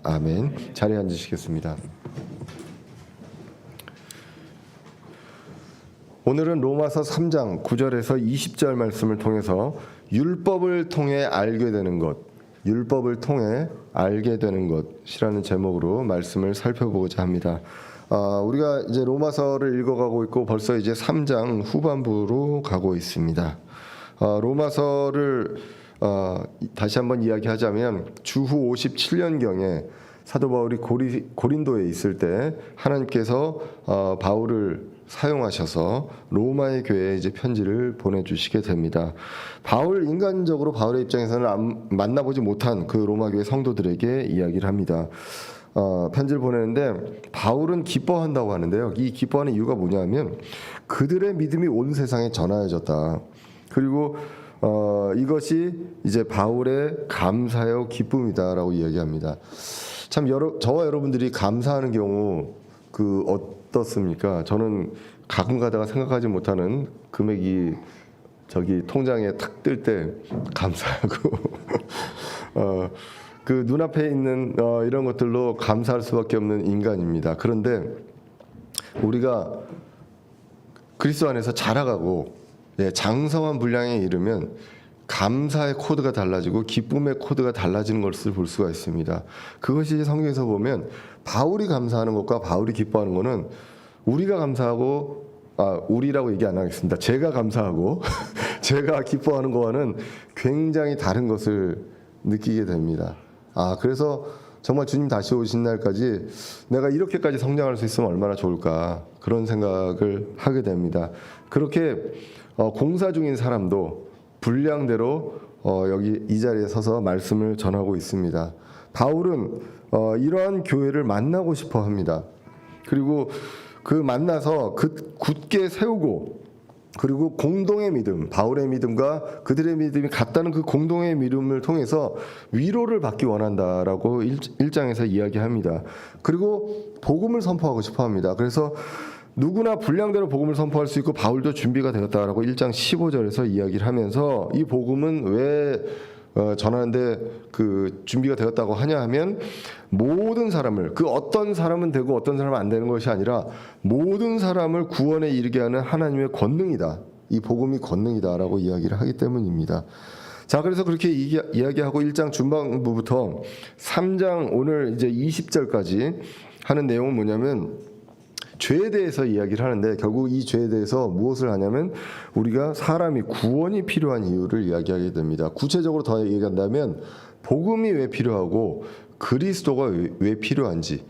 아멘. 자리에 앉으시겠습니다. 오늘은 로마서 3장 9절에서 20절 말씀을 통해서 율법을 통해 알게 되는 것, 율법을 통해 알게 되는 것이라는 제목으로 말씀을 살펴보고자 합니다. 우리가 이제 로마서를 읽어가고 있고 벌써 이제 3장 후반부로 가고 있습니다. 로마서를 다시 한번 이야기하자면 주후 57년경에 사도 바울이 고린도에 있을 때 하나님께서 바울을 사용하셔서 로마의 교회에 이제 편지를 보내주시게 됩니다. 인간적으로 바울의 입장에서는 만나보지 못한 그 로마 교회 성도들에게 이야기를 합니다. 편지를 보내는데 바울은 기뻐한다고 하는데요. 이 기뻐하는 이유가 뭐냐면 그들의 믿음이 온 세상에 전하여졌다. 그리고 이것이 이제 바울의 감사요 기쁨이다라고 이야기합니다. 참 저와 여러분들이 감사하는 경우 어떻습니까? 저는 가끔 가다가 생각하지 못하는 금액이 저기 통장에 탁 뜰 때 감사하고 그 눈앞에 있는 이런 것들로 감사할 수밖에 없는 인간입니다. 그런데 우리가 그리스도 안에서 자라가고 장성한 분량에 이르면 감사의 코드가 달라지고 기쁨의 코드가 달라지는 것을 볼 수가 있습니다. 그것이 성경에서 보면 바울이 감사하는 것과 바울이 기뻐하는 것은 우리가 감사하고 우리라고 얘기 안 하겠습니다. 제가 감사하고 제가 기뻐하는 것과는 굉장히 다른 것을 느끼게 됩니다. 그래서 정말 주님 다시 오신 날까지 내가 이렇게까지 성장할 수 있으면 얼마나 좋을까 그런 생각을 하게 됩니다. 그렇게 공사 중인 사람도 분량대로 여기 이 자리에 서서 말씀을 전하고 있습니다. 바울은 이러한 교회를 만나고 싶어 합니다. 그리고 그 만나서 굳게 세우고 그리고 공동의 믿음, 바울의 믿음과 그들의 믿음이 같다는 그 공동의 믿음을 통해서 위로를 받기 원한다라고 1장에서 이야기합니다. 그리고 복음을 선포하고 싶어 합니다. 그래서 누구나 분량대로 복음을 선포할 수 있고 바울도 준비가 되었다라고 1장 15절에서 이야기를 하면서 이 복음은 왜 전하는데 준비가 되었다고 하냐 하면 모든 사람을 어떤 사람은 되고 어떤 사람은 안 되는 것이 아니라 모든 사람을 구원에 이르게 하는 하나님의 권능이다. 이 복음이 권능이다라고 이야기를 하기 때문입니다. 자, 그래서 그렇게 이야기하고 1장 중반부부터 3장 오늘 이제 20절까지 하는 내용은 뭐냐면 죄에 대해서 이야기를 하는데 결국 이 죄에 대해서 무엇을 하냐면 우리가 사람이 구원이 필요한 이유를 이야기하게 됩니다. 구체적으로 더 얘기한다면 복음이 왜 필요하고 그리스도가 왜 필요한지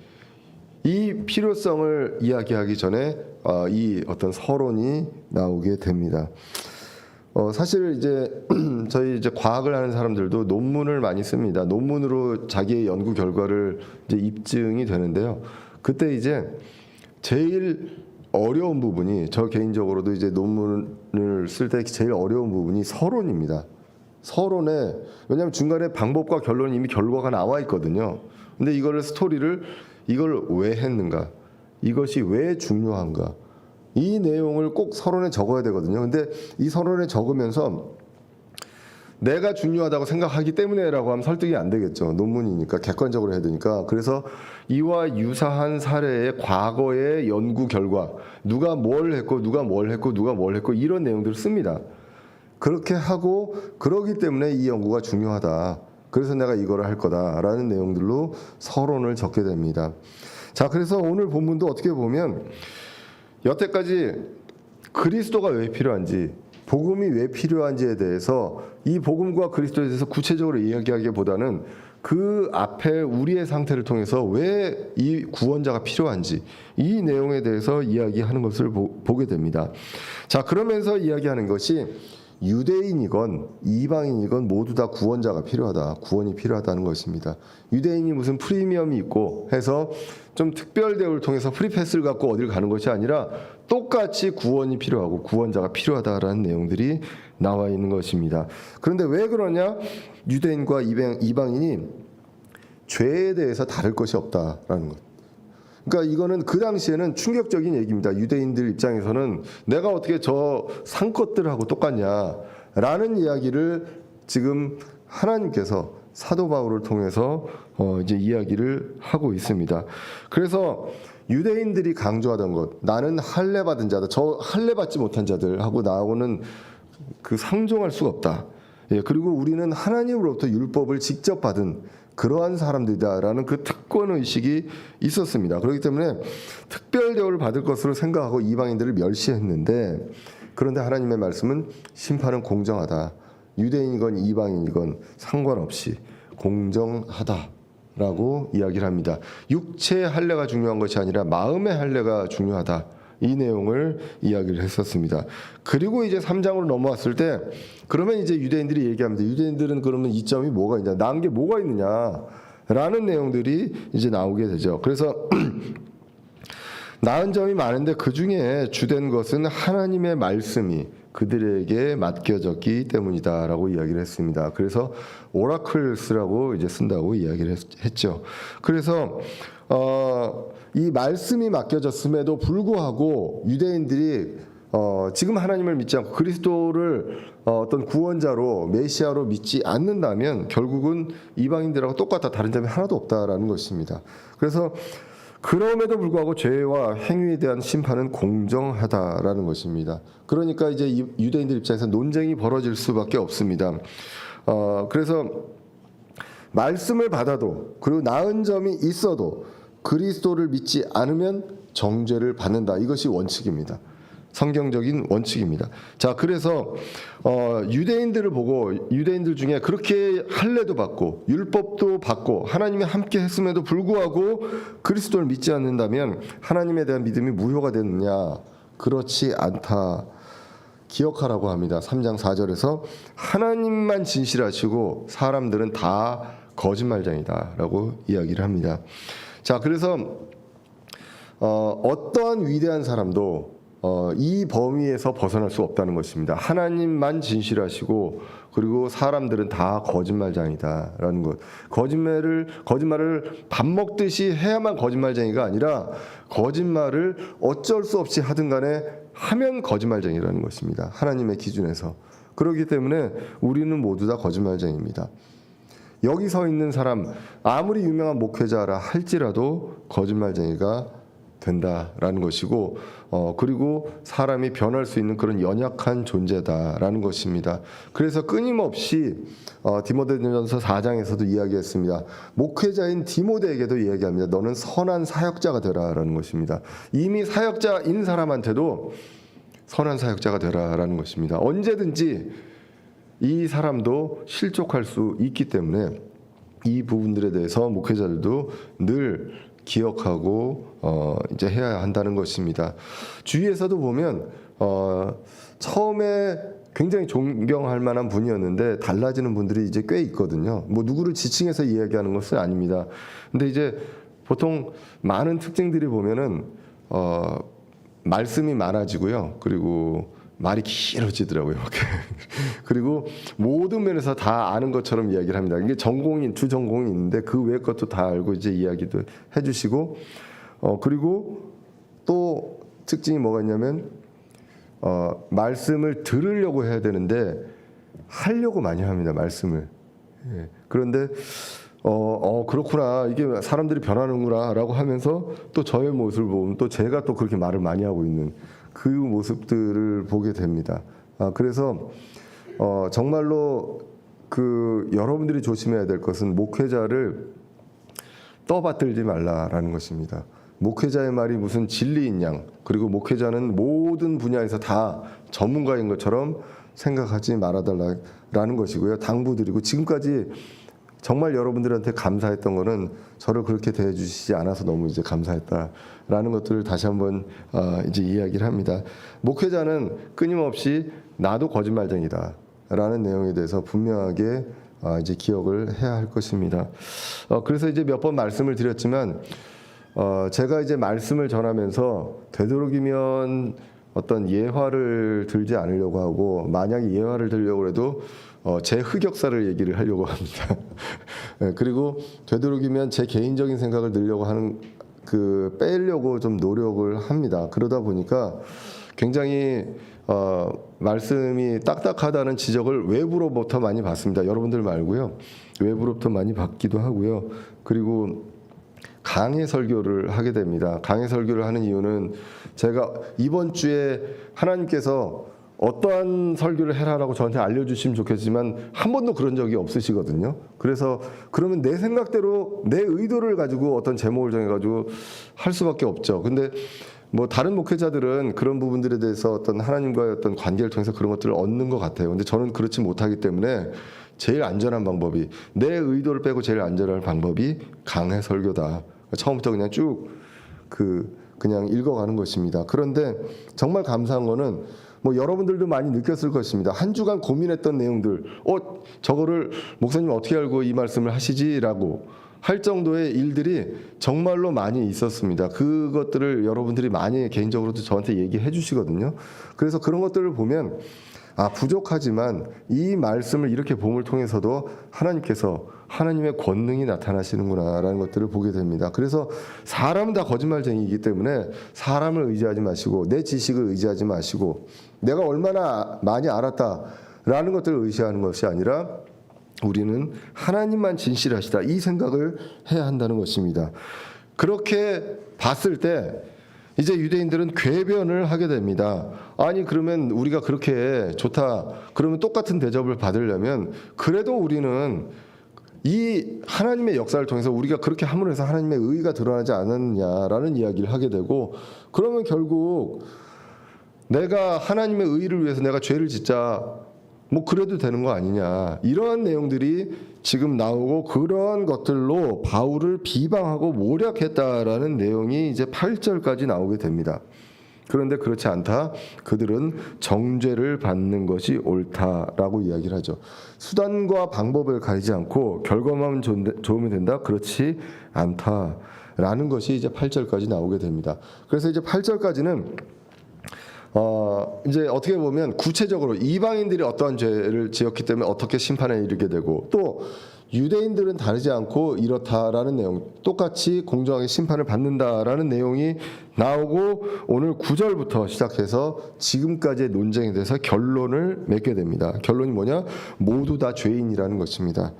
이 필요성을 이야기하기 전에 이 어떤 서론이 나오게 됩니다. 사실 이제 저희 이제 과학을 하는 사람들도 논문을 많이 씁니다. 논문으로 자기의 연구 결과를 이제 입증이 되는데요. 그때 이제 제일 어려운 부분이 저 개인적으로도 이제 논문을 쓸 때 제일 어려운 부분이 서론입니다. 서론에 왜냐하면 중간에 방법과 결론이 이미 결과가 나와 있거든요. 근데 스토리를 이걸 왜 했는가, 이것이 왜 중요한가, 이 내용을 꼭 서론에 적어야 되거든요. 근데 이 서론에 적으면서 내가 중요하다고 생각하기 때문에라고 하면 설득이 안 되겠죠. 논문이니까 객관적으로 해야 되니까. 그래서 이와 유사한 사례의 과거의 연구 결과 누가 뭘 했고 누가 뭘 했고 누가 뭘 했고 이런 내용들을 씁니다. 그렇게 하고 그러기 때문에 이 연구가 중요하다. 그래서 내가 이거를 할 거다라는 내용들로 서론을 적게 됩니다. 자, 그래서 오늘 본문도 어떻게 보면 여태까지 그리스도가 왜 필요한지 복음이 왜 필요한지에 대해서 이 복음과 그리스도에 대해서 구체적으로 이야기하기보다는 그 앞에 우리의 상태를 통해서 왜 이 구원자가 필요한지 이 내용에 대해서 이야기하는 것을 보게 됩니다. 자, 그러면서 이야기하는 것이 유대인이건 이방인이건 모두 다 구원자가 필요하다. 구원이 필요하다는 것입니다. 유대인이 무슨 프리미엄이 있고 해서 좀 특별 대우를 통해서 프리패스를 갖고 어딜 가는 것이 아니라 똑같이 구원이 필요하고 구원자가 필요하다라는 내용들이 나와 있는 것입니다. 그런데 왜 그러냐? 유대인과 이방인이 죄에 대해서 다를 것이 없다라는 것. 그러니까 이거는 그 당시에는 충격적인 얘기입니다. 유대인들 입장에서는 내가 어떻게 저 산 것들하고 똑같냐라는 이야기를 지금 하나님께서 사도 바울을 통해서 이제 이야기를 하고 있습니다. 그래서 유대인들이 강조하던 것, 나는 할례 받은 자다, 저 할례 받지 못한 자들하고 나하고는 그 상종할 수가 없다. 예, 그리고 우리는 하나님으로부터 율법을 직접 받은 그러한 사람들이다라는 그 특권 의식이 있었습니다. 그렇기 때문에 특별 대우를 받을 것으로 생각하고 이방인들을 멸시했는데, 그런데 하나님의 말씀은 심판은 공정하다. 유대인이건 이방인이건 상관없이 공정하다라고 이야기를 합니다. 육체의 할례가 중요한 것이 아니라 마음의 할례가 중요하다. 이 내용을 이야기를 했었습니다. 그리고 이제 3장으로 넘어왔을 때 그러면 이제 유대인들이 얘기합니다. 유대인들은 그러면 이점이 뭐가 있냐, 나은 게 뭐가 있느냐라는 내용들이 이제 나오게 되죠. 그래서 나은 점이 많은데 그 중에 주된 것은 하나님의 말씀이 그들에게 맡겨졌기 때문이다라고 이야기를 했습니다. 그래서 오라클스라고 이제 쓴다고 이야기를 했죠. 그래서 이 말씀이 맡겨졌음에도 불구하고 유대인들이 지금 하나님을 믿지 않고 그리스도를 어떤 구원자로 메시아로 믿지 않는다면 결국은 이방인들하고 똑같다, 다른 점이 하나도 없다라는 것입니다. 그래서 그럼에도 불구하고 죄와 행위에 대한 심판은 공정하다라는 것입니다. 그러니까 이제 유대인들 입장에서 논쟁이 벌어질 수밖에 없습니다. 그래서 말씀을 받아도 그리고 나은 점이 있어도 그리스도를 믿지 않으면 정죄를 받는다. 이것이 원칙입니다. 성경적인 원칙입니다. 자, 그래서 유대인들을 보고 유대인들 중에 그렇게 할례도 받고 율법도 받고 하나님이 함께 했음에도 불구하고 그리스도를 믿지 않는다면 하나님에 대한 믿음이 무효가 되느냐? 그렇지 않다. 기억하라고 합니다. 3장 4절에서 하나님만 진실하시고 사람들은 다 거짓말쟁이다라고 이야기를 합니다. 자, 그래서 어떠한 위대한 사람도 이 범위에서 벗어날 수 없다는 것입니다. 하나님만 진실하시고 그리고 사람들은 다 거짓말쟁이다라는 것. 거짓말을 밥 먹듯이 해야만 거짓말쟁이가 아니라 거짓말을 어쩔 수 없이 하든 간에 하면 거짓말쟁이라는 것입니다. 하나님의 기준에서. 그렇기 때문에 우리는 모두 다 거짓말쟁이입니다. 여기 서 있는 사람 아무리 유명한 목회자라 할지라도 거짓말쟁이가 된다라는 것이고, 그리고 사람이 변할 수 있는 그런 연약한 존재다라는 것입니다. 그래서 끊임없이 디모데전서 4장에서도 이야기했습니다. 목회자인 디모데에게도 이야기합니다. 너는 선한 사역자가 되라라는 것입니다. 이미 사역자인 사람한테도 선한 사역자가 되라라는 것입니다. 언제든지 이 사람도 실족할 수 있기 때문에 이 부분들에 대해서 목회자들도 늘 기억하고 이제 해야 한다는 것입니다. 주위에서도 보면 처음에 굉장히 존경할 만한 분이었는데 달라지는 분들이 이제 꽤 있거든요. 뭐 누구를 지칭해서 이야기하는 것은 아닙니다. 근데 이제 보통 많은 특징들이 보면은 말씀이 많아지고요. 그리고 말이 길어지더라고요. 그리고 모든 면에서 다 아는 것처럼 이야기를 합니다. 이게 주전공이 있는데 그 외의 것도 다 알고 이제 이야기도 해주시고, 그리고 또 특징이 뭐가 있냐면 말씀을 들으려고 해야 되는데 하려고 많이 합니다. 말씀을. 예. 그런데 그렇구나, 이게 사람들이 변하는구나라고 하면서 또 저의 모습을 보면 또 제가 또 그렇게 말을 많이 하고 있는 그 모습들을 보게 됩니다. 그래서 정말로 그 여러분들이 조심해야 될 것은 목회자를 떠받들지 말라라는 것입니다. 목회자의 말이 무슨 진리인 양, 그리고 목회자는 모든 분야에서 다 전문가인 것처럼 생각하지 말아달라는 것이고요. 당부드리고, 지금까지 정말 여러분들한테 감사했던 거는 저를 그렇게 대해주시지 않아서 너무 이제 감사했다라는 것들을 다시 한번 이제 이야기를 합니다. 목회자는 끊임없이 나도 거짓말쟁이다라는 내용에 대해서 분명하게 이제 기억을 해야 할 것입니다. 그래서 이제 몇 번 말씀을 드렸지만 제가 이제 말씀을 전하면서 되도록이면 어떤 예화를 들지 않으려고 하고, 만약에 예화를 들려고 해도 제 흑역사를 얘기를 하려고 합니다. 그리고 되도록이면 제 개인적인 생각을 넣으려고 하는 빼려고 좀 노력을 합니다. 그러다 보니까 굉장히 말씀이 딱딱하다는 지적을 외부로부터 많이 받습니다. 여러분들 말고요. 외부로부터 많이 받기도 하고요. 그리고 강해 설교를 하게 됩니다. 강해 설교를 하는 이유는 제가 이번 주에 하나님께서 어떠한 설교를 해라라고 저한테 알려주시면 좋겠지만 한 번도 그런 적이 없으시거든요. 그래서 그러면 내 생각대로 내 의도를 가지고 어떤 제목을 정해가지고 할 수밖에 없죠. 근데 뭐 다른 목회자들은 그런 부분들에 대해서 어떤 하나님과의 어떤 관계를 통해서 그런 것들을 얻는 것 같아요. 근데 저는 그렇지 못하기 때문에 제일 안전한 방법이, 내 의도를 빼고 제일 안전한 방법이 강해 설교다. 처음부터 그냥 쭉 그냥 읽어가는 것입니다. 그런데 정말 감사한 거는 뭐 여러분들도 많이 느꼈을 것입니다. 한 주간 고민했던 내용들, 저거를 목사님 어떻게 알고 이 말씀을 하시지라고 할 정도의 일들이 정말로 많이 있었습니다. 그것들을 여러분들이 많이 개인적으로도 저한테 얘기해 주시거든요. 그래서 그런 것들을 보면 부족하지만 이 말씀을 이렇게 봄을 통해서도 하나님께서 하나님의 권능이 나타나시는구나라는 것들을 보게 됩니다. 그래서 사람은 다 거짓말쟁이이기 때문에 사람을 의지하지 마시고 내 지식을 의지하지 마시고 내가 얼마나 많이 알았다라는 것들을 의지하는 것이 아니라 우리는 하나님만 진실하시다, 이 생각을 해야 한다는 것입니다. 그렇게 봤을 때 이제 유대인들은 궤변을 하게 됩니다. 아니 그러면 우리가 그렇게 좋다, 그러면 똑같은 대접을 받으려면 그래도 우리는 이 하나님의 역사를 통해서 우리가 그렇게 함으로 해서 하나님의 의의가 드러나지 않았느냐라는 이야기를 하게 되고, 그러면 결국 내가 하나님의 의의를 위해서 내가 죄를 짓자, 뭐 그래도 되는 거 아니냐, 이러한 내용들이 지금 나오고 그러한 것들로 바울을 비방하고 모략했다라는 내용이 이제 8절까지 나오게 됩니다. 그런데 그렇지 않다. 그들은 정죄를 받는 것이 옳다라고 이야기를 하죠. 수단과 방법을 가리지 않고 결과만 좋으면 된다. 그렇지 않다라는 것이 이제 8절까지 나오게 됩니다. 그래서 이제 8절까지는 이제 어떻게 보면 구체적으로 이방인들이 어떠한 죄를 지었기 때문에 어떻게 심판에 이르게 되고, 또 유대인들은 다르지 않고 이렇다라는 내용, 똑같이 공정하게 심판을 받는다라는 내용이 나오고, 오늘 9절부터 시작해서 지금까지의 논쟁에 대해서 결론을 맺게 됩니다. 결론이 뭐냐? 모두 다 죄인이라는 것입니다.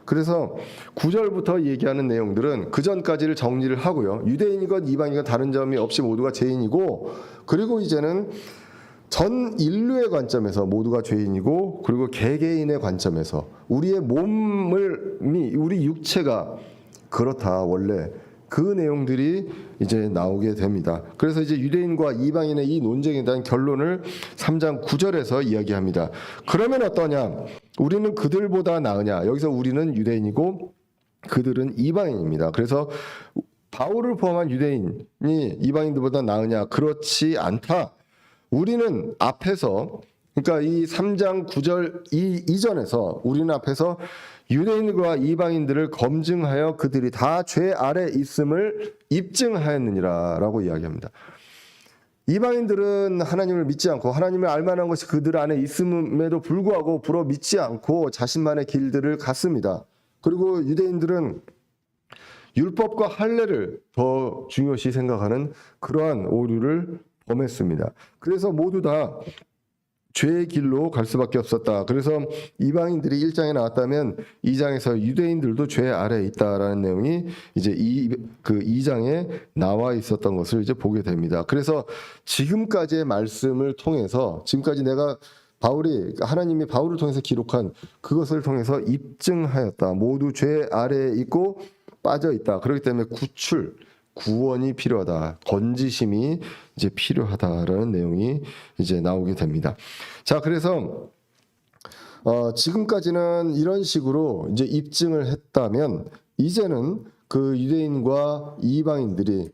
그래서 9절부터 얘기하는 내용들은 그 전까지를 정리를 하고요. 유대인이건 이방인이건 다른 점이 없이 모두가 죄인이고, 그리고 이제는 전 인류의 관점에서 모두가 죄인이고, 그리고 개개인의 관점에서 우리의 우리 육체가 그렇다 원래, 그 내용들이 이제 나오게 됩니다. 그래서 이제 유대인과 이방인의 이 논쟁에 대한 결론을 3장 9절에서 이야기합니다. 그러면 어떠냐? 우리는 그들보다 나으냐? 여기서 우리는 유대인이고 그들은 이방인입니다. 그래서 바울을 포함한 유대인이 이방인들보다 나으냐? 그렇지 않다. 우리는 앞에서, 그러니까 이 3장 9절 이전에서 우리는 앞에서 유대인과 이방인들을 검증하여 그들이 다 죄 아래 있음을 입증하였느니라라고 이야기합니다. 이방인들은 하나님을 믿지 않고 하나님을 알만한 것이 그들 안에 있음에도 불구하고 불어 믿지 않고 자신만의 길들을 갔습니다. 그리고 유대인들은 율법과 할례를 더 중요시 생각하는 그러한 오류를 범했습니다. 그래서 모두 다 죄의 길로 갈 수밖에 없었다. 그래서 이방인들이 1장에 나왔다면 2장에서 유대인들도 죄 아래에 있다라는 내용이 이제 2장에 나와 있었던 것을 이제 보게 됩니다. 그래서 지금까지의 말씀을 통해서, 지금까지 하나님이 바울을 통해서 기록한 그것을 통해서 입증하였다. 모두 죄 아래에 있고 빠져 있다. 그렇기 때문에 구원이 필요하다. 건지심이 이제 필요하다라는 내용이 이제 나오게 됩니다. 자, 그래서 지금까지는 이런 식으로 이제 입증을 했다면, 이제는 그 유대인과 이방인들이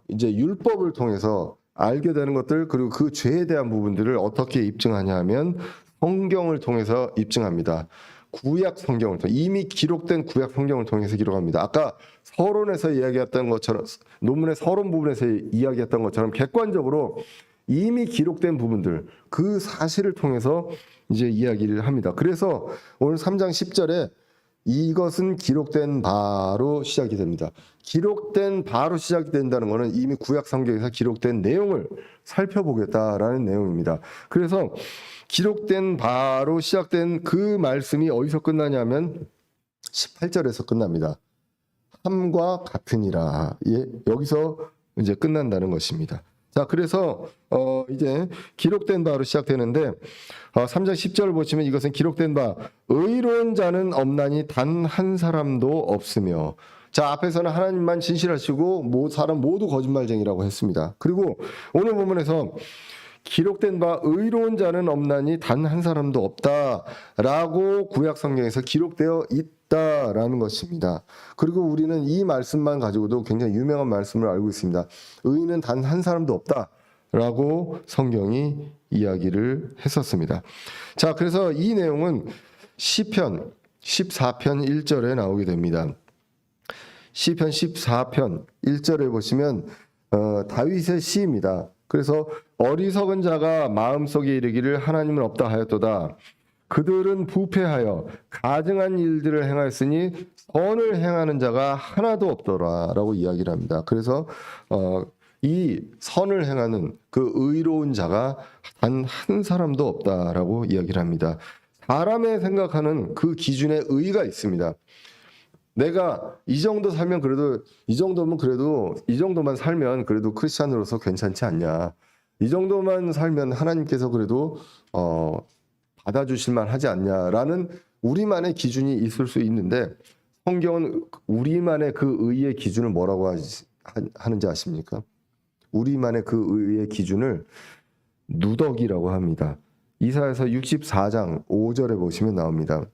이제 율법을 통해서 알게 되는 것들, 그리고 그 죄에 대한 부분들을 어떻게 입증하냐 하면 성경을 통해서 입증합니다. 구약 성경을 통해, 이미 기록된 구약 성경을 통해서 기록합니다. 아까 서론에서 이야기했던 것처럼, 논문의 서론 부분에서 이야기했던 것처럼 객관적으로 이미 기록된 부분들, 그 사실을 통해서 이제 이야기를 합니다. 그래서 오늘 3장 10절에 이것은 기록된 바로 시작이 됩니다. 기록된 바로 시작이 된다는 것은 이미 구약 성경에서 기록된 내용을 살펴보겠다라는 내용입니다. 그래서 기록된 바로 시작된 그 말씀이 어디서 끝나냐면 18절에서 끝납니다. 함과 같으니라. 예, 여기서 이제 끝난다는 것입니다. 자, 그래서 이제 기록된 바로 시작되는데 3장 10절을 보시면 이것은 기록된 바 의로운 자는 없나니 단 한 사람도 없으며. 자, 앞에서는 하나님만 진실하시고 사람 모두 거짓말쟁이라고 했습니다. 그리고 오늘 본문에서 기록된 바 의로운 자는 없나니 단 한 사람도 없다라고 구약 성경에서 기록되어 있다라는 것입니다. 그리고 우리는 이 말씀만 가지고도 굉장히 유명한 말씀을 알고 있습니다. 의인은 단 한 사람도 없다라고 성경이 이야기를 했었습니다. 자, 그래서 이 내용은 시편 14편 1절에 나오게 됩니다. 시편 14편 1절에 보시면 다윗의 시입니다. 그래서 어리석은 자가 마음속에 이르기를 하나님은 없다 하였도다. 그들은 부패하여 가증한 일들을 행하였으니 선을 행하는 자가 하나도 없더라라고 이야기를 합니다. 그래서 이 선을 행하는 그 의로운 자가 단 한 사람도 없다라고 이야기를 합니다. 사람의 생각하는 그 기준에 의의가 있습니다. 내가 이 정도 살면 그래도 이 정도만 살면 그래도 크리스찬으로서 괜찮지 않냐. 이 정도만 살면 하나님께서 그래도 받아주실 만하지 않냐라는 우리만의 기준이 있을 수 있는데 성경은 우리만의 그 의의 기준을 뭐라고 하는지 아십니까? 우리만의 그 의의 기준을 누더기라고 합니다. 이사야서 64장 5절에 보시면 나옵니다.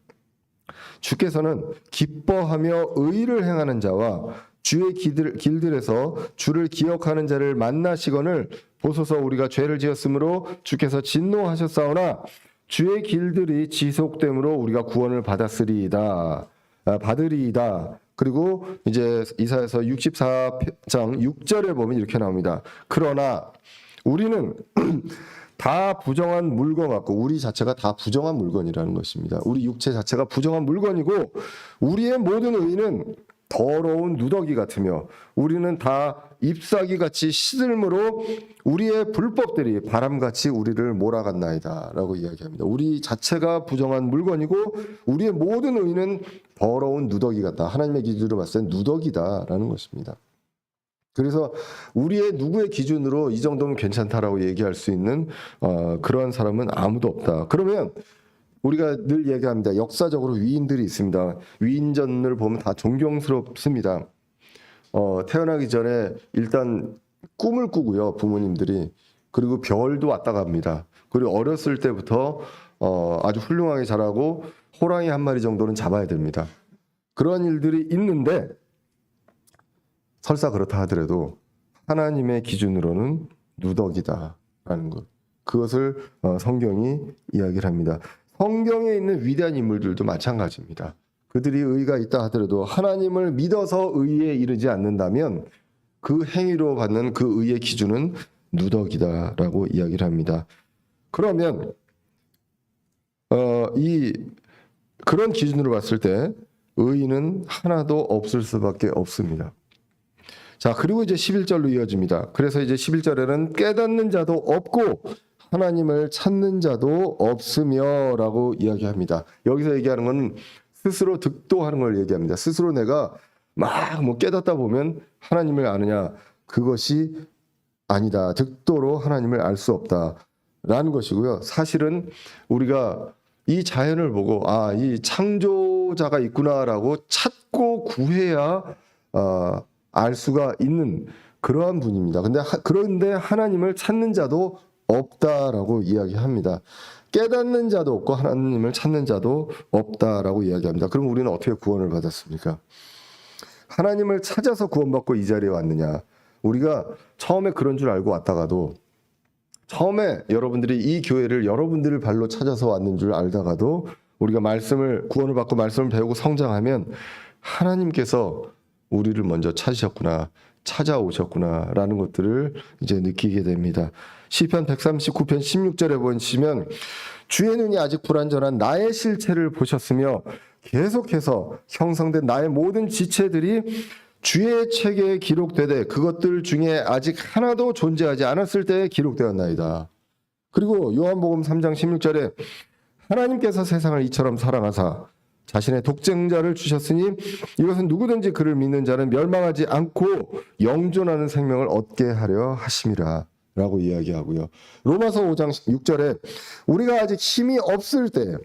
주께서는 기뻐하며 의를 행하는 자와 주의 길들에서 주를 기억하는 자를 만나시거늘 보소서 우리가 죄를 지었으므로 주께서 진노하셨사오나 주의 길들이 지속됨으로 우리가 구원을 받으리이다. 그리고 이제 이사야서 64장 6절에 보면 이렇게 나옵니다. 그러나 우리는 다 부정한 물건 같고 우리 자체가 다 부정한 물건이라는 것입니다. 우리 육체 자체가 부정한 물건이고 우리의 모든 의는 더러운 누더기 같으며 우리는 다 잎사귀 같이 시들므로 우리의 불법들이 바람같이 우리를 몰아갔나이다 라고 이야기합니다. 우리 자체가 부정한 물건이고 우리의 모든 의는 더러운 누더기 같다. 하나님의 기준으로 봤을 때 누더기다라는 것입니다. 그래서 우리의 누구의 기준으로 이 정도면 괜찮다라고 얘기할 수 있는 그러한 사람은 아무도 없다. 그러면 우리가 늘 얘기합니다. 역사적으로 위인들이 있습니다. 위인전을 보면 다 존경스럽습니다. 태어나기 전에 일단 꿈을 꾸고요. 부모님들이. 그리고 별도 왔다 갑니다. 그리고 어렸을 때부터 아주 훌륭하게 자라고 호랑이 한 마리 정도는 잡아야 됩니다. 그런 일들이 있는데 설사 그렇다 하더라도 하나님의 기준으로는 누더기다라는 것. 그것을 성경이 이야기를 합니다. 성경에 있는 위대한 인물들도 마찬가지입니다. 그들이 의가 있다 하더라도 하나님을 믿어서 의에 이르지 않는다면 그 행위로 받는 그 의의 기준은 누더기다라고 이야기를 합니다. 그러면 그런 기준으로 봤을 때 의인은 하나도 없을 수밖에 없습니다. 자, 그리고 이제 11절로 이어집니다. 그래서 이제 11절에는 깨닫는 자도 없고 하나님을 찾는 자도 없으며라고 이야기합니다. 여기서 얘기하는 건 스스로 득도하는 걸 얘기합니다. 스스로 내가 막 깨닫다 보면 하나님을 아느냐, 그것이 아니다. 득도로 하나님을 알 수 없다라는 것이고요. 사실은 우리가 이 자연을 보고 이 창조자가 있구나라고 찾고 구해야 알 수가 있는 그러한 분입니다. 그런데 하나님을 찾는 자도 없다라고 이야기합니다. 깨닫는 자도 없고 하나님을 찾는 자도 없다라고 이야기합니다. 그럼 우리는 어떻게 구원을 받았습니까? 하나님을 찾아서 구원받고 이 자리에 왔느냐? 우리가 처음에 그런 줄 알고 왔다가도 처음에 여러분들이 이 교회를 여러분들을 발로 찾아서 왔는 줄 알다가도 우리가 구원을 받고 말씀을 배우고 성장하면 하나님께서 우리를 먼저 찾아오셨구나라는 것들을 이제 느끼게 됩니다. 시편 139편 16절에 보시면 주의 눈이 아직 불완전한 나의 실체를 보셨으며 계속해서 형성된 나의 모든 지체들이 주의 책에 기록되되 그것들 중에 아직 하나도 존재하지 않았을 때에 기록되었나이다. 그리고 요한복음 3장 16절에 하나님께서 세상을 이처럼 사랑하사 자신의 독생자를 주셨으니 이것은 누구든지 그를 믿는 자는 멸망하지 않고 영존하는 생명을 얻게 하려 하심이라 라고 이야기하고요. 로마서 5장 6절에 우리가 아직 힘이 없을 때,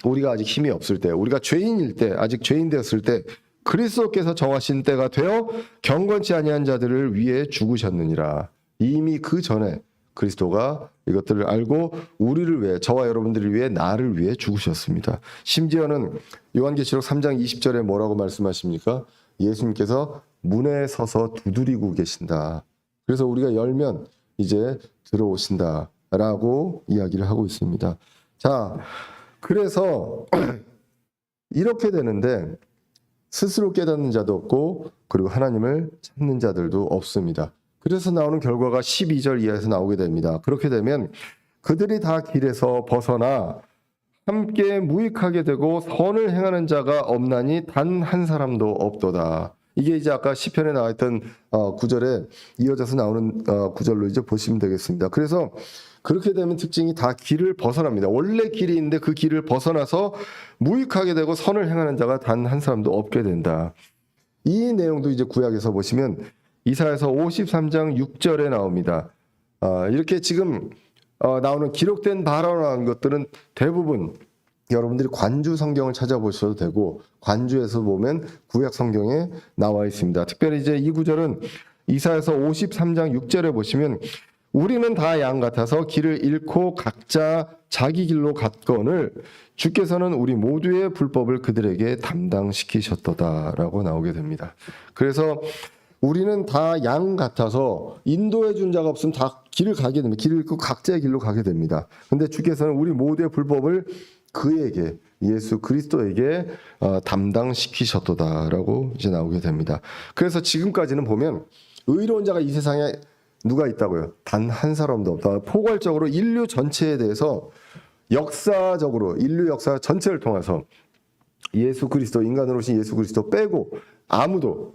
우리가 죄인일 때, 아직 죄인 되었을 때 그리스도께서 정하신 때가 되어 경건치 아니한 자들을 위해 죽으셨느니라. 이미 그 전에 그리스도가 이것들을 알고 우리를 위해, 저와 여러분들을 위해, 나를 위해 죽으셨습니다. 심지어는 요한계시록 3장 20절에 뭐라고 말씀하십니까? 예수님께서 문에 서서 두드리고 계신다. 그래서 우리가 열면 이제 들어오신다라고 이야기를 하고 있습니다. 자, 그래서 이렇게 되는데 스스로 깨닫는 자도 없고 그리고 하나님을 찾는 자들도 없습니다. 그래서 나오는 결과가 12절 이하에서 나오게 됩니다. 그렇게 되면 그들이 다 길에서 벗어나 함께 무익하게 되고 선을 행하는 자가 없나니 단 한 사람도 없도다. 이게 이제 아까 시편에 나와 있던 구절에 이어져서 나오는 구절로 이제 보시면 되겠습니다. 그래서 그렇게 되면 특징이 다 길을 벗어납니다. 원래 길이 있는데 그 길을 벗어나서 무익하게 되고 선을 행하는 자가 단 한 사람도 없게 된다. 이 내용도 이제 구약에서 보시면 이사야서 53장 6절에 나옵니다. 이렇게 지금 나오는 기록된 바라는 것들은 대부분 여러분들이 관주 성경을 찾아보셔도 되고 관주에서 보면 구약 성경에 나와 있습니다. 특별히 이제 이 구절은 이사야서 53장 6절에 보시면 우리는 다 양 같아서 길을 잃고 각자 자기 길로 갔거늘 주께서는 우리 모두의 불법을 그들에게 담당시키셨도다라고 나오게 됩니다. 그래서 우리는 다 양 같아서 인도해 준 자가 없으면 다 길을 가게 됩니다. 길을 잃고 각자의 길로 가게 됩니다. 근데 주께서는 우리 모두의 불법을 그에게, 예수 그리스도에게 담당시키셨도다라고 이제 나오게 됩니다. 그래서 지금까지는 보면 의로운 자가 이 세상에 누가 있다고요? 단 한 사람도 없다. 포괄적으로 인류 전체에 대해서 역사적으로 인류 역사 전체를 통해서 예수 그리스도, 인간으로 오신 예수 그리스도 빼고 아무도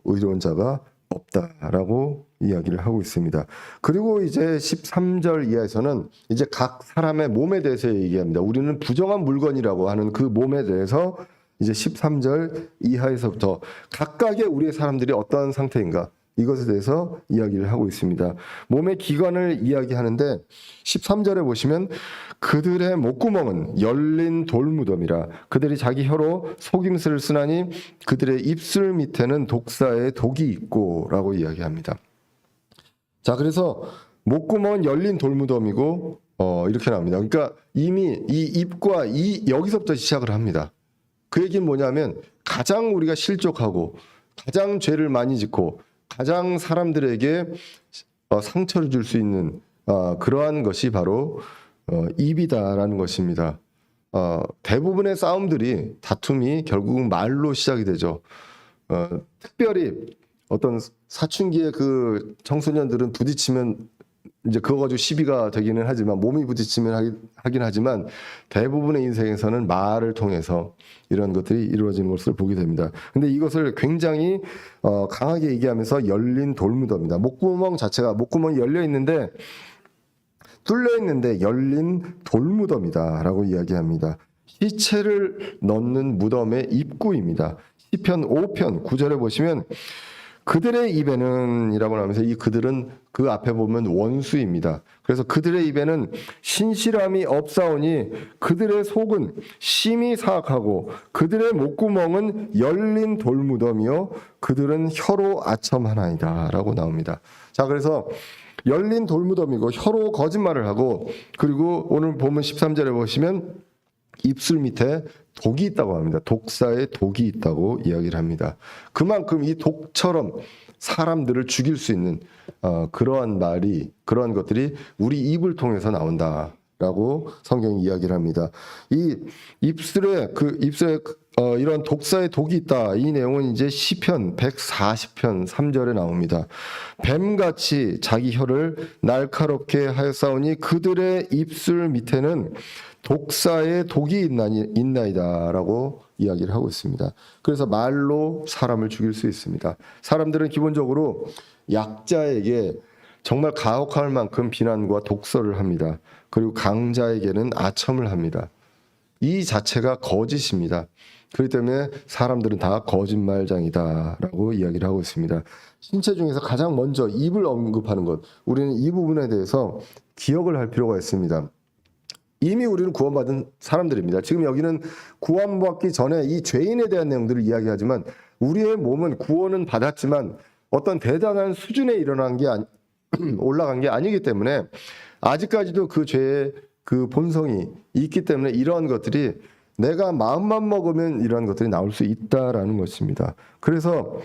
의로운 자가 없다라고 이야기를 하고 있습니다. 그리고 이제 13절 이하에서는 이제 각 사람의 몸에 대해서 얘기합니다. 우리는 부정한 물건이라고 하는 그 몸에 대해서 이제 13절 이하에서부터 각각의 우리의 사람들이 어떠한 상태인가, 이것에 대해서 이야기를 하고 있습니다. 몸의 기관을 이야기하는데 13절에 보시면 그들의 목구멍은 열린 돌무덤이라 그들이 자기 혀로 속임수를 쓰나니 그들의 입술 밑에는 독사의 독이 있고 라고 이야기합니다. 자, 그래서 목구멍은 열린 돌무덤이고 이렇게 나옵니다. 그러니까 이미 이 입과 여기서부터 시작을 합니다. 그 얘기는 뭐냐면 가장 우리가 실족하고 가장 죄를 많이 짓고 가장 사람들에게 상처를 줄 수 있는 그러한 것이 바로 입이다라는 것입니다. 대부분의 싸움들이, 다툼이 결국은 말로 시작이 되죠. 특별히 어떤 사춘기의 그 청소년들은 부딪히면 이제 그거 가지고 시비가 되기는 하지만, 몸이 부딪히면 하긴 하지만 대부분의 인생에서는 말을 통해서 이런 것들이 이루어지는 것을 보게 됩니다. 근데 이것을 굉장히 강하게 얘기하면서 열린 돌무덤이다. 목구멍 자체가, 목구멍이 열려 있는데, 뚫려 있는데 열린 돌무덤이다라고 이야기합니다. 시체를 넣는 무덤의 입구입니다. 시편 5편 9절에 보시면 그들의 입에는 이라고 하면서, 이 그들은 그 앞에 보면 원수입니다. 그래서 그들의 입에는 신실함이 없사오니 그들의 속은 심히 사악하고 그들의 목구멍은 열린 돌무덤이요 그들은 혀로 아첨하나이다 라고 나옵니다. 자, 그래서 열린 돌무덤이고 혀로 거짓말을 하고, 그리고 오늘 보면 13절에 보시면 입술 밑에 독이 있다고 합니다. 독사의 독이 있다고 이야기를 합니다. 그만큼 이 독처럼 사람들을 죽일 수 있는 그러한 그러한 것들이 우리 입을 통해서 나온다라고 성경이 이야기를 합니다. 이 입술에 이런 독사의 독이 있다. 이 내용은 이제 시편 140편 3절에 나옵니다. 뱀같이 자기 혀를 날카롭게 하였사오니 그들의 입술 밑에는 독사에 독이 있나이다라고 이야기를 하고 있습니다. 그래서 말로 사람을 죽일 수 있습니다. 사람들은 기본적으로 약자에게 정말 가혹할 만큼 비난과 독설을 합니다. 그리고 강자에게는 아첨을 합니다. 이 자체가 거짓입니다. 그렇기 때문에 사람들은 다 거짓말장이다라고 이야기를 하고 있습니다. 신체 중에서 가장 먼저 입을 언급하는 것, 우리는 이 부분에 대해서 기억을 할 필요가 있습니다. 이미 우리는 구원받은 사람들입니다. 지금 여기는 구원받기 전에 이 죄인에 대한 내용들을 이야기하지만 우리의 몸은 구원은 받았지만 어떤 대단한 수준에 올라간 게 아니기 때문에 아직까지도 그 죄의 그 본성이 있기 때문에 이러한 것들이 내가 마음만 먹으면 이러한 것들이 나올 수 있다라는 것입니다. 그래서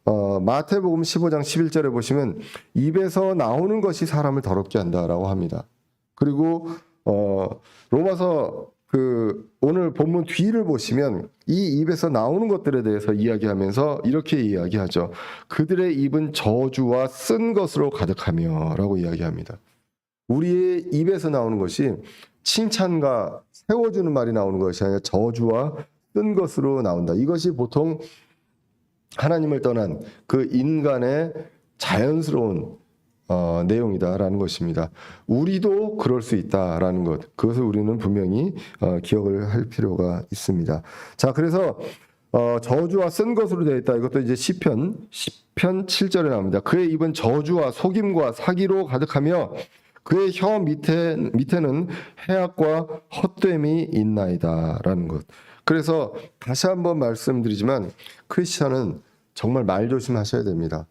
마태복음 15장 11절에 보시면 입에서 나오는 것이 사람을 더럽게 한다라고 합니다. 그리고 로마서 오늘 본문 뒤를 보시면 이 입에서 나오는 것들에 대해서 이야기하면서 이렇게 이야기하죠. 그들의 입은 저주와 쓴 것으로 가득하며 라고 이야기합니다. 우리의 입에서 나오는 것이 칭찬과 세워주는 말이 나오는 것이 아니라 저주와 쓴 것으로 나온다. 이것이 보통 하나님을 떠난 그 인간의 자연스러운 내용이다라는 것입니다. 우리도 그럴 수 있다라는 것, 그것을 우리는 분명히 기억을 할 필요가 있습니다. 자, 그래서 저주와 쓴 것으로 되어 있다. 이것도 이제 시편 7절에 나옵니다. 그의 입은 저주와 속임과 사기로 가득하며 그의 혀 밑에는 해악과 헛됨이 있나이다라는 것. 그래서 다시 한번 말씀드리지만 크리스찬은 정말 말 조심하셔야 됩니다.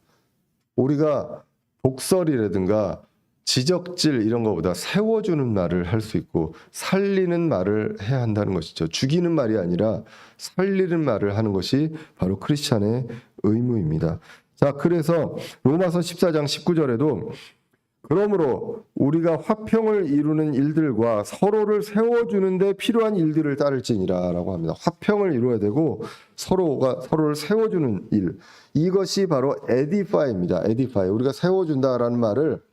우리가 독설이라든가 지적질 이런 것보다 세워주는 말을 할 수 있고 살리는 말을 해야 한다는 것이죠. 죽이는 말이 아니라 살리는 말을 하는 것이 바로 크리스찬의 의무입니다. 자, 그래서 로마서 14장 19절에도 그러므로 우리가 화평을 이루는 일들과 서로를 세워주는 데 필요한 일들을 따를지니라 라고 합니다. 화평을 이루어야 되고 서로를 세워주는 일, 이것이 바로 에디파이입니다. 에디파이, 우리가 세워준다라는 말을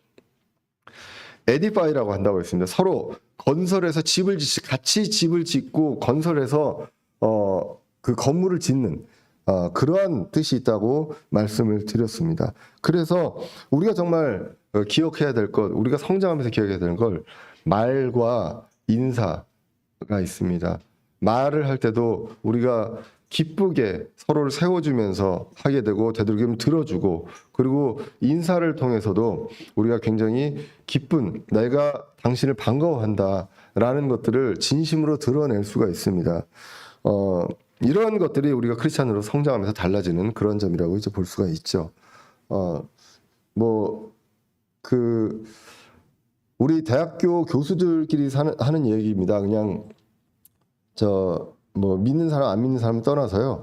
에디파이라고 한다고 했습니다. 서로 건설해서 같이 집을 짓고 건설해서 그 건물을 짓는 그러한 뜻이 있다고 말씀을 드렸습니다. 그래서 우리가 정말 기억해야 될 것, 우리가 성장하면서 기억해야 되는 걸 말과 인사가 있습니다. 말을 할 때도 우리가 기쁘게 서로를 세워주면서 하게 되고 되도록이면 들어주고, 그리고 인사를 통해서도 우리가 굉장히 기쁜, 내가 당신을 반가워한다라는 것들을 진심으로 드러낼 수가 있습니다. 이러한 것들이 우리가 크리스찬으로 성장하면서 달라지는 그런 점이라고 이제 볼 수가 있죠. 우리 대학교 교수들끼리 하는 얘기입니다. 그냥 믿는 사람 안 믿는 사람 떠나서요.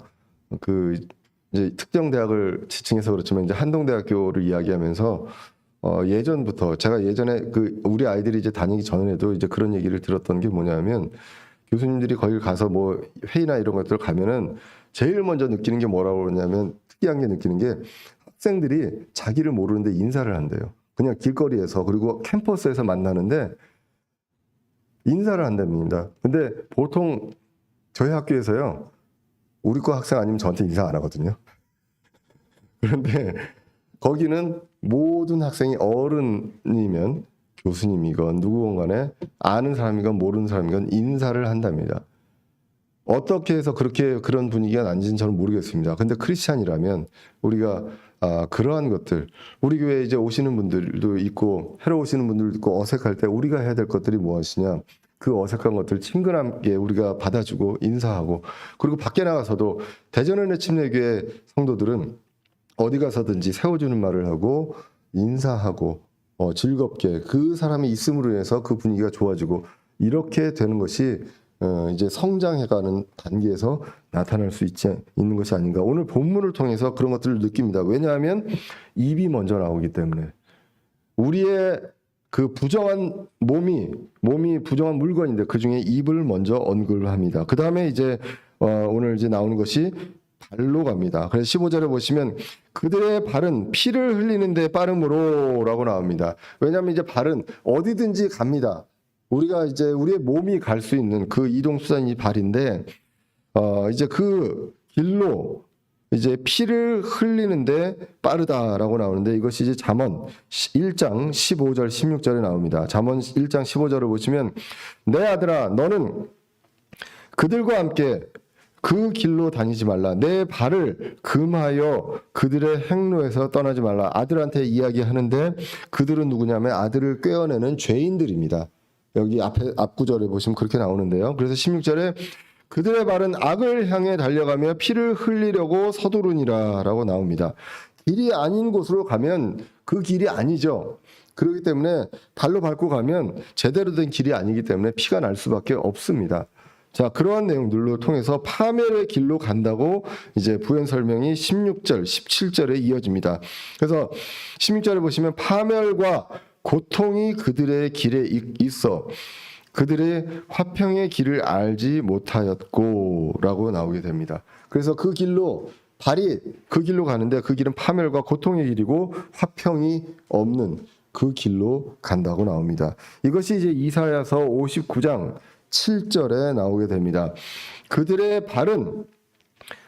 이제 특정 대학을 지칭해서 그렇지만 이제 한동대학교를 이야기하면서 예전부터 제가 예전에 우리 아이들이 이제 다니기 전에도 이제 그런 얘기를 들었던 게 뭐냐면, 교수님들이 거기 가서 뭐 회의나 이런 것들 가면은 제일 먼저 느끼는 게 뭐라고 그러냐면, 특이한 게 느끼는 게 학생들이 자기를 모르는데 인사를 한대요. 그냥 길거리에서, 그리고 캠퍼스에서 만나는데 인사를 한답니다. 근데 보통 저희 학교에서요, 우리 과 학생 아니면 저한테 인사 안 하거든요. 그런데 거기는 모든 학생이 어른이면 교수님이건 누구건 간에 아는 사람이건 모르는 사람이건 인사를 한답니다. 어떻게 해서 그런 분위기가 난지는 저는 모르겠습니다. 근데 크리스찬이라면 우리가 그러한 것들, 우리 교회에 이제 오시는 분들도 있고 새로 오시는 분들도 있고 어색할 때 우리가 해야 될 것들이 무엇이냐, 그 어색한 것들 친근하게 우리가 받아주고 인사하고, 그리고 밖에 나가서도 대전은혜 침례교회 성도들은 어디 가서든지 세워주는 말을 하고 인사하고 즐겁게 그 사람이 있음으로 인해서 그 분위기가 좋아지고, 이렇게 되는 것이 이제 성장해가는 단계에서 나타날 수 있는 것이 아닌가. 오늘 본문을 통해서 그런 것들을 느낍니다. 왜냐하면 입이 먼저 나오기 때문에. 우리의 그 부정한 몸이 부정한 물건인데 그 중에 입을 먼저 언급을 합니다. 그 다음에 이제 오늘 이제 나오는 것이 발로 갑니다. 그래서 15절에 보시면 그들의 발은 피를 흘리는 데 빠름으로 라고 나옵니다. 왜냐하면 이제 발은 어디든지 갑니다. 우리가 이제 우리의 몸이 갈 수 있는 그 이동 수단이 발인데 이제 그 길로 이제 피를 흘리는데 빠르다라고 나오는데 이것이 이제 잠언 1장 15절 16절에 나옵니다. 잠언 1장 15절을 보시면 내 아들아 너는 그들과 함께 그 길로 다니지 말라. 내 발을 금하여 그들의 행로에서 떠나지 말라. 아들한테 이야기하는데 그들은 누구냐면 아들을 꿰어내는 죄인들입니다. 여기 앞 구절에 보시면 그렇게 나오는데요. 그래서 16절에 그들의 발은 악을 향해 달려가며 피를 흘리려고 서두르니라 라고 나옵니다. 길이 아닌 곳으로 가면 그 길이 아니죠. 그렇기 때문에 발로 밟고 가면 제대로 된 길이 아니기 때문에 피가 날 수밖에 없습니다. 자, 그러한 내용들로 통해서 파멸의 길로 간다고 이제 부연 설명이 16절, 17절에 이어집니다. 그래서 16절에 보시면 파멸과 고통이 그들의 길에 있어 그들의 화평의 길을 알지 못하였고 라고 나오게 됩니다. 그래서 그 길로 발이 그 길로 가는데 그 길은 파멸과 고통의 길이고 화평이 없는 그 길로 간다고 나옵니다. 이것이 이제 이사야서 59장 7절에 나오게 됩니다. 그들의 발은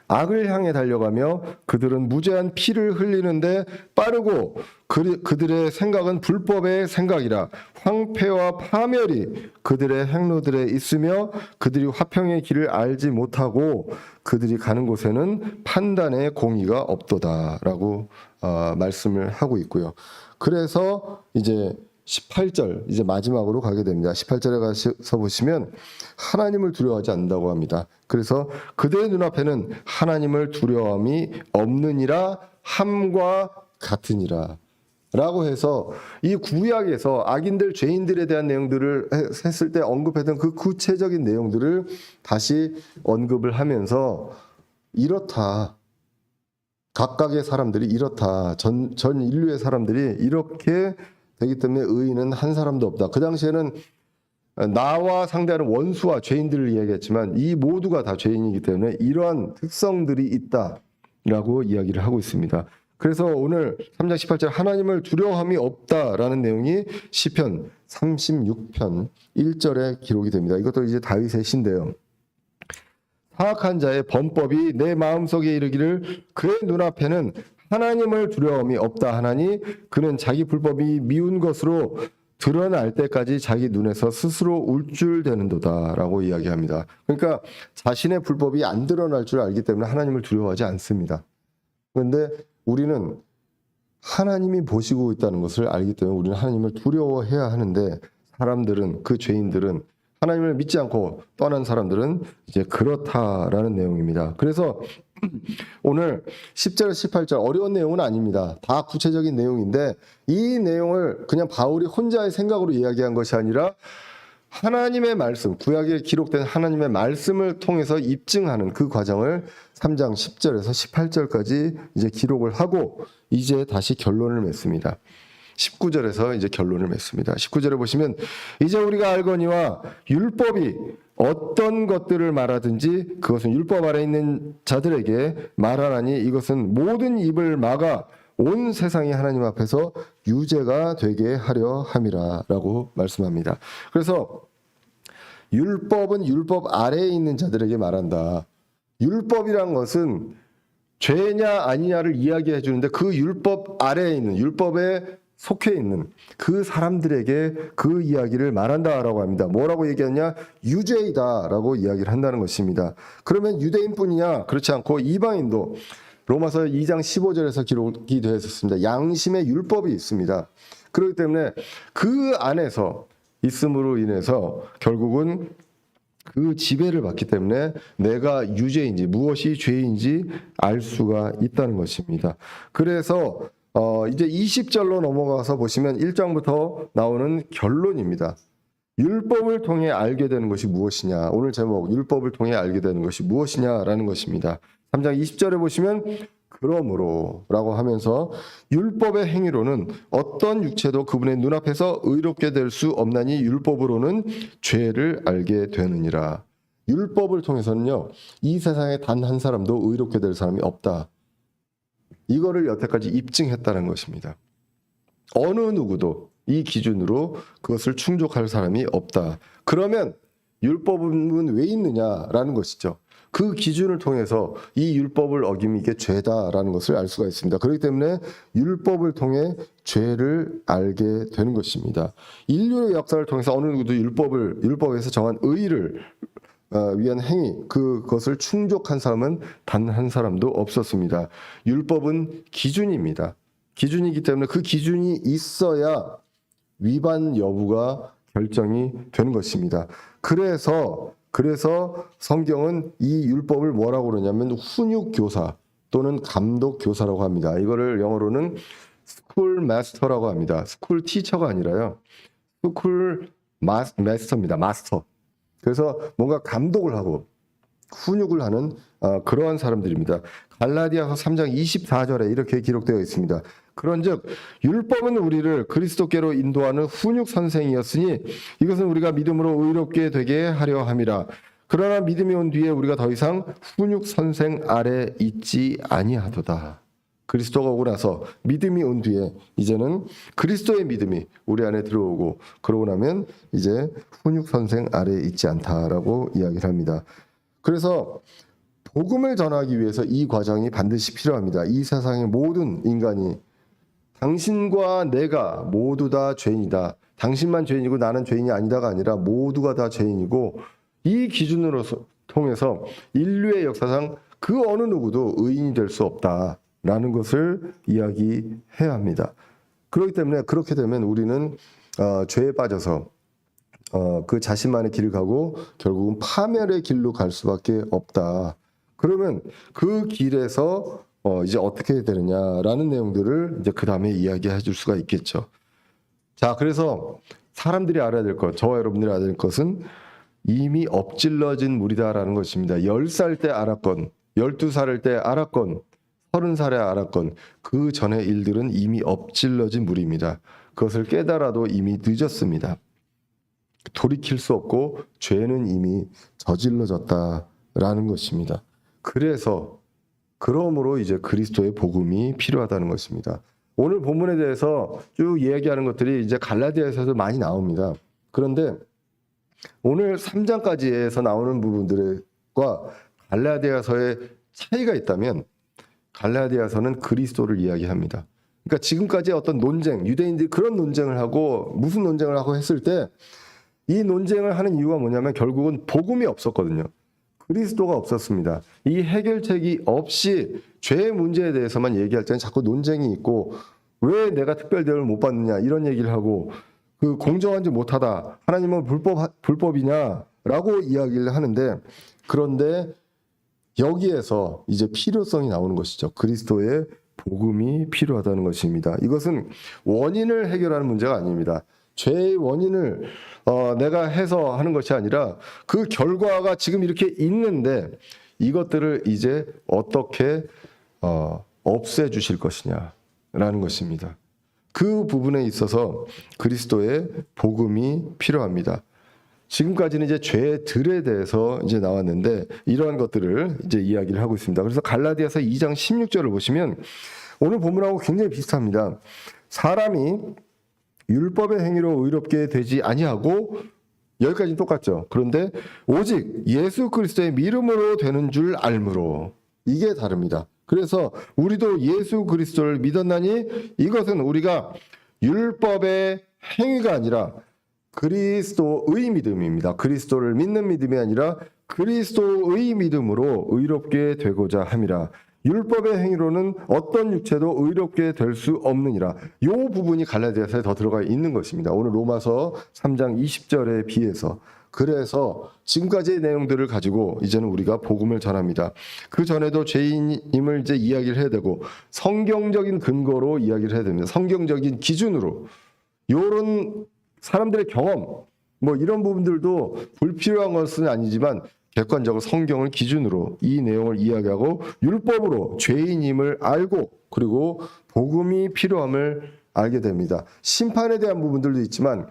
악을 향해 달려가며 그들은 무제한 피를 흘리는데 빠르고 그들의 생각은 불법의 생각이라 황폐와 파멸이 그들의 행로들에 있으며 그들이 화평의 길을 알지 못하고 그들이 가는 곳에는 판단의 공의가 없도다라고 말씀을 하고 있고요. 그래서 이제 18절 이제 마지막으로 가게 됩니다. 18절에 가서 보시면 하나님을 두려워하지 않는다고 합니다. 그래서 그들의 눈앞에는 하나님을 두려움이 없느니라 함과 같으니라 라고 해서 이 구약에서 악인들 죄인들에 대한 내용들을 했을 때 언급했던 그 구체적인 내용들을 다시 언급을 하면서 이렇다. 각각의 사람들이 이렇다. 전 인류의 사람들이 이렇게 되기 때문에 의인은 한 사람도 없다. 그 당시에는 나와 상대하는 원수와 죄인들을 이야기했지만 이 모두가 다 죄인이기 때문에 이러한 특성들이 있다라고 이야기를 하고 있습니다. 그래서 오늘 3장 18절 하나님을 두려움이 없다라는 내용이 시편 36편 1절에 기록이 됩니다. 이것도 이제 다윗의 시인데요. 사악한 자의 범법이 내 마음속에 이르기를 그의 눈앞에는 하나님을 두려움이 없다 하나니 그는 자기 불법이 미운 것으로 드러날 때까지 자기 눈에서 스스로 울줄대는도다라고 이야기합니다. 그러니까 자신의 불법이 안 드러날 줄 알기 때문에 하나님을 두려워하지 않습니다. 그런데 우리는 하나님이 보시고 있다는 것을 알기 때문에 우리는 하나님을 두려워해야 하는데 사람들은 그 죄인들은 하나님을 믿지 않고 떠난 사람들은 이제 그렇다라는 내용입니다. 그래서 오늘 10절, 18절 어려운 내용은 아닙니다. 다 구체적인 내용인데 이 내용을 그냥 바울이 혼자의 생각으로 이야기한 것이 아니라 하나님의 말씀, 구약에 기록된 하나님의 말씀을 통해서 입증하는 그 과정을 3장 10절에서 18절까지 이제 기록을 하고 이제 다시 결론을 맺습니다. 19절에서 이제 결론을 맺습니다. 19절에 보시면 이제 우리가 알거니와 율법이 어떤 것들을 말하든지 그것은 율법 아래 있는 자들에게 말하나니 이것은 모든 입을 막아 온 세상이 하나님 앞에서 유죄가 되게 하려 함이라라고 말씀합니다. 그래서 율법은 율법 아래에 있는 자들에게 말한다. 율법이란 것은 죄냐 아니냐를 이야기해 주는데 그 율법 아래에 있는 율법에 속해 있는 그 사람들에게 그 이야기를 말한다라고 합니다. 뭐라고 얘기하냐? 유죄이다라고 이야기를 한다는 것입니다. 그러면 유대인뿐이냐? 그렇지 않고 이방인도 로마서 2장 15절에서 기록이 되어 있었습니다. 양심의 율법이 있습니다. 그렇기 때문에 그 안에서 있음으로 인해서 결국은 그 지배를 받기 때문에 내가 유죄인지 무엇이 죄인지 알 수가 있다는 것입니다. 그래서 이제 20절로 넘어가서 보시면 1장부터 나오는 결론입니다. 율법을 통해 알게 되는 것이 무엇이냐. 오늘 제목 율법을 통해 알게 되는 것이 무엇이냐라는 것입니다. 3장 20절에 보시면 그러므로 라고 하면서 율법의 행위로는 어떤 육체도 그분의 눈앞에서 의롭게 될 수 없나니 율법으로는 죄를 알게 되느니라. 율법을 통해서는요 이 세상에 단 한 사람도 의롭게 될 사람이 없다. 이거를 여태까지 입증했다는 것입니다. 어느 누구도 이 기준으로 그것을 충족할 사람이 없다. 그러면 율법은 왜 있느냐라는 것이죠. 그 기준을 통해서 이 율법을 어기면 이게 죄다라는 것을 알 수가 있습니다. 그렇기 때문에 율법을 통해 죄를 알게 되는 것입니다. 인류의 역사를 통해서 어느 누구도 율법에서 정한 의를 위한 행위, 그것을 충족한 사람은 단 한 사람도 없었습니다. 율법은 기준입니다. 기준이기 때문에 그 기준이 있어야 위반 여부가 결정이 되는 것입니다. 그래서 성경은 이 율법을 뭐라고 그러냐면 훈육교사 또는 감독교사라고 합니다. 이거를 영어로는 스쿨 마스터라고 합니다. 스쿨 티처가 아니라요. 스쿨 마스터입니다. 마스터. 그래서 뭔가 감독을 하고 훈육을 하는 그러한 사람들입니다. 갈라디아서 3장 24절에 이렇게 기록되어 있습니다. 그런즉 율법은 우리를 그리스도께로 인도하는 훈육 선생이었으니 이것은 우리가 믿음으로 의롭게 되게 하려 함이라. 그러나 믿음이 온 뒤에 우리가 더 이상 훈육 선생 아래 있지 아니하도다. 그리스도가 오고 나서 믿음이 온 뒤에 이제는 그리스도의 믿음이 우리 안에 들어오고 그러고 나면 이제 훈육 선생 아래에 있지 않다라고 이야기를 합니다. 그래서 복음을 전하기 위해서 이 과정이 반드시 필요합니다. 이 세상의 모든 인간이 당신과 내가 모두 다 죄인이다. 당신만 죄인이고 나는 죄인이 아니다가 아니라 모두가 다 죄인이고 이 기준으로 통해서 인류의 역사상 그 어느 누구도 의인이 될 수 없다라는 것을 이야기해야 합니다. 그렇기 때문에 그렇게 되면 우리는 죄에 빠져서 그 자신만의 길을 가고 결국은 파멸의 길로 갈 수밖에 없다. 그러면 그 길에서 이제 어떻게 해야 되느냐라는 내용들을 이제 그 다음에 이야기해 줄 수가 있겠죠. 자, 그래서 사람들이 알아야 될 것, 저와 여러분들이 알아야 될 것은 이미 엎질러진 물이다라는 것입니다. 10살 때 알았건, 12살 때 알았건, 30살에 알았건 그 전의 일들은 이미 엎질러진 물입니다. 그것을 깨달아도 이미 늦었습니다. 돌이킬 수 없고 죄는 이미 저질러졌다라는 것입니다. 그러므로 이제 그리스도의 복음이 필요하다는 것입니다. 오늘 본문에 대해서 쭉 이야기하는 것들이 이제 갈라디아에서도 많이 나옵니다. 그런데 오늘 3장까지에서 나오는 부분들과 갈라디아서의 차이가 있다면 갈라디아서는 그리스도를 이야기합니다. 그러니까 지금까지 어떤 논쟁, 유대인들이 그런 논쟁을 하고 무슨 논쟁을 하고 했을 때 이 논쟁을 하는 이유가 뭐냐면 결국은 복음이 없었거든요. 그리스도가 없었습니다. 이 해결책이 없이 죄의 문제에 대해서만 얘기할 때는 자꾸 논쟁이 있고 왜 내가 특별 대우를 못 받느냐 이런 얘기를 하고 그 공정하지 못하다. 하나님은 불법이냐라고 이야기를 하는데 그런데 여기에서 이제 필요성이 나오는 것이죠. 그리스도의 복음이 필요하다는 것입니다. 이것은 원인을 해결하는 문제가 아닙니다. 죄의 원인을 내가 해서 하는 것이 아니라 그 결과가 지금 이렇게 있는데 이것들을 이제 어떻게 없애주실 것이냐라는 것입니다. 그 부분에 있어서 그리스도의 복음이 필요합니다. 지금까지는 이제 죄들에 대해서 이제 나왔는데 이러한 것들을 이제 이야기를 하고 있습니다. 그래서 갈라디아서 2장 16절을 보시면 오늘 본문하고 굉장히 비슷합니다. 사람이 율법의 행위로 의롭게 되지 아니하고 여기까지는 똑같죠. 그런데 오직 예수 그리스도의 믿음으로 되는 줄 알므로 이게 다릅니다. 그래서 우리도 예수 그리스도를 믿었나니 이것은 우리가 율법의 행위가 아니라 그리스도의 믿음입니다. 그리스도를 믿는 믿음이 아니라 그리스도의 믿음으로 의롭게 되고자 함이라. 율법의 행위로는 어떤 육체도 의롭게 될 수 없느니라. 이 부분이 갈라디아서에 더 들어가 있는 것입니다. 오늘 로마서 3장 20절에 비해서. 그래서 지금까지의 내용들을 가지고 이제는 우리가 복음을 전합니다. 그 전에도 죄인임을 이제 이야기를 해야 되고 성경적인 근거로 이야기를 해야 됩니다. 성경적인 기준으로. 이런 사람들의 경험 뭐 이런 부분들도 불필요한 것은 아니지만 객관적으로 성경을 기준으로 이 내용을 이야기하고 율법으로 죄인임을 알고 그리고 복음이 필요함을 알게 됩니다. 심판에 대한 부분들도 있지만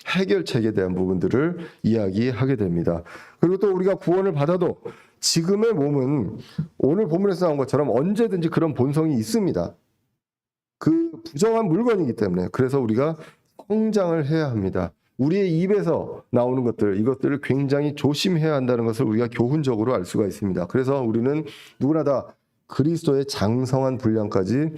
해결책에 대한 부분들을 이야기하게 됩니다. 그리고 또 우리가 구원을 받아도 지금의 몸은 오늘 본문에서 나온 것처럼 언제든지 그런 본성이 있습니다. 그 부정한 물건이기 때문에 그래서 우리가 성장을 해야 합니다. 우리의 입에서 나오는 것들, 이것들을 굉장히 조심해야 한다는 것을 우리가 교훈적으로 알 수가 있습니다. 그래서 우리는 누구나 다 그리스도의 장성한 분량까지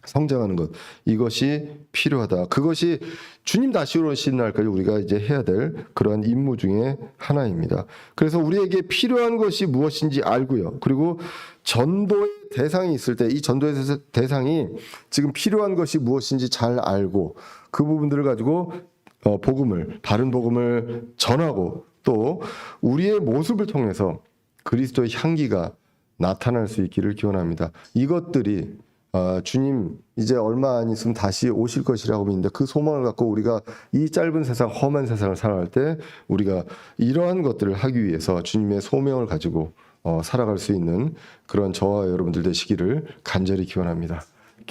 성장하는 것, 이것이 필요하다. 그것이 주님 다시 오시는 날까지 우리가 이제 해야 될 그러한 임무 중에 하나입니다. 그래서 우리에게 필요한 것이 무엇인지 알고요. 그리고 전도의 대상이 있을 때 이 전도의 대상이 지금 필요한 것이 무엇인지 잘 알고 그 부분들을 가지고 바른 복음을 전하고 또 우리의 모습을 통해서 그리스도의 향기가 나타날 수 있기를 기원합니다. 이것들이 주님 이제 얼마 안 있으면 다시 오실 것이라고 믿는데 그 소망을 갖고 우리가 이 짧은 세상, 험한 세상을 살아갈 때 우리가 이러한 것들을 하기 위해서 주님의 소명을 가지고 살아갈 수 있는 그런 저와 여러분들 되시기를 간절히 기원합니다.